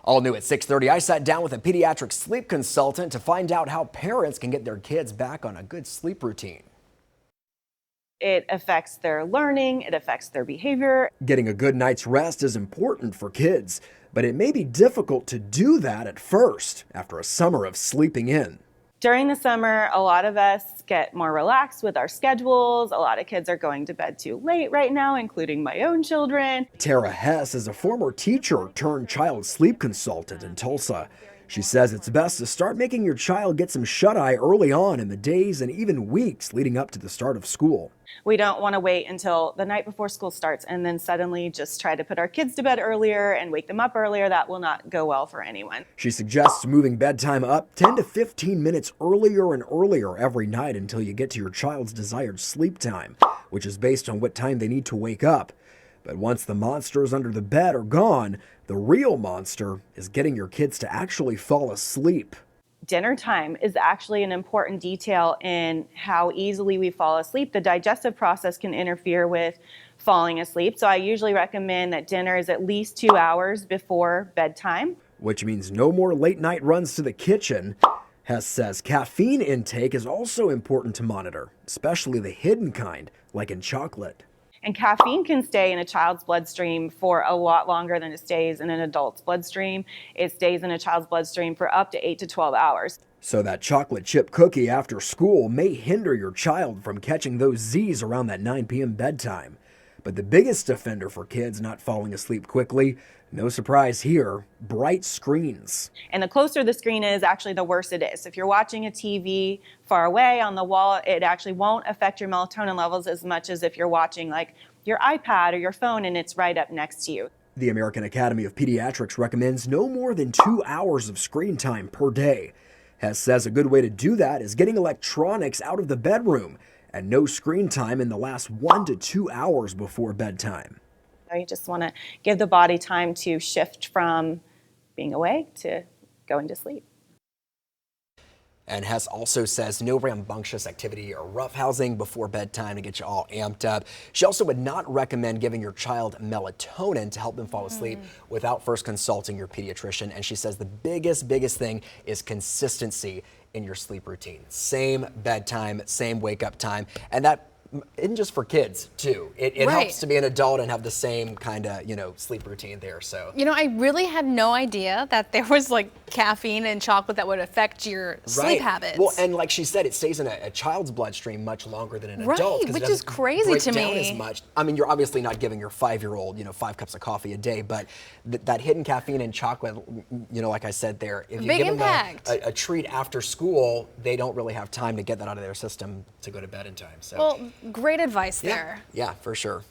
All new at 6:30, I sat down with a pediatric sleep consultant to find out how parents can get their kids back on a good sleep routine. It affects their learning, it affects their behavior. Getting a good night's rest is important for kids, but it may be difficult to do that at first after a summer of sleeping in. During the summer, a lot of us get more relaxed with our schedules. A lot of kids are going to bed too late right now, including my own children. Tara Hess is a former teacher turned child sleep consultant in Tulsa. She says it's best to start making your child get some shut-eye early on in the days and even weeks leading up to the start of school. We don't want to wait until the night before school starts and then suddenly just try to put our kids to bed earlier and wake them up earlier. That will not go well for anyone. She suggests moving bedtime up 10 to 15 minutes earlier and earlier every night until you get to your child's desired sleep time, which is based on what time they need to wake up. But once the monsters under the bed are gone, the real monster is getting your kids to actually fall asleep. Dinner time is actually an important detail in how easily we fall asleep. The digestive process can interfere with falling asleep. So I usually recommend that dinner is at least 2 hours before bedtime. Which means no more late night runs to the kitchen. Hess says caffeine intake is also important to monitor, especially the hidden kind, like in chocolate. And caffeine can stay in a child's bloodstream for a lot longer than it stays in an adult's bloodstream. It stays in a child's bloodstream for up to 8 to 12 hours. So that chocolate chip cookie after school may hinder your child from catching those Z's around that 9 p.m. bedtime. But the biggest offender for kids not falling asleep quickly, no surprise here, bright screens. And the closer the screen is, actually the worse it is. If you're watching a TV far away on the wall, it actually won't affect your melatonin levels as much as if you're watching like your iPad or your phone and it's right up next to you. The American Academy of Pediatrics recommends no more than 2 hours of screen time per day. Hess says a good way to do that is getting electronics out of the bedroom and no screen time in the last 1 to 2 hours before bedtime. You just want to give the body time to shift from being awake to going to sleep. And Hess also says no rambunctious activity or roughhousing before bedtime to get you all amped up. She also would not recommend giving your child melatonin to help them fall asleep without first consulting your pediatrician. And she says the biggest thing is consistency in your sleep routine. Same bedtime, same wake up time. And that isn't just for kids too. It Right. helps to be an adult and have the same kind of, sleep routine there. So, I really had no idea that there was like caffeine in chocolate that would affect your sleep habits. Well, and like she said, it stays in a child's bloodstream much longer than an adult. Right, which is crazy break to down me. as much. I mean, you're obviously not giving your 5-year-old, 5 cups of coffee a day, but that hidden caffeine in chocolate, like I said there, if you Big give impact. them a treat after school, they don't really have time to get that out of their system to go to bed in time. So, Well, great advice there. yeah, for sure.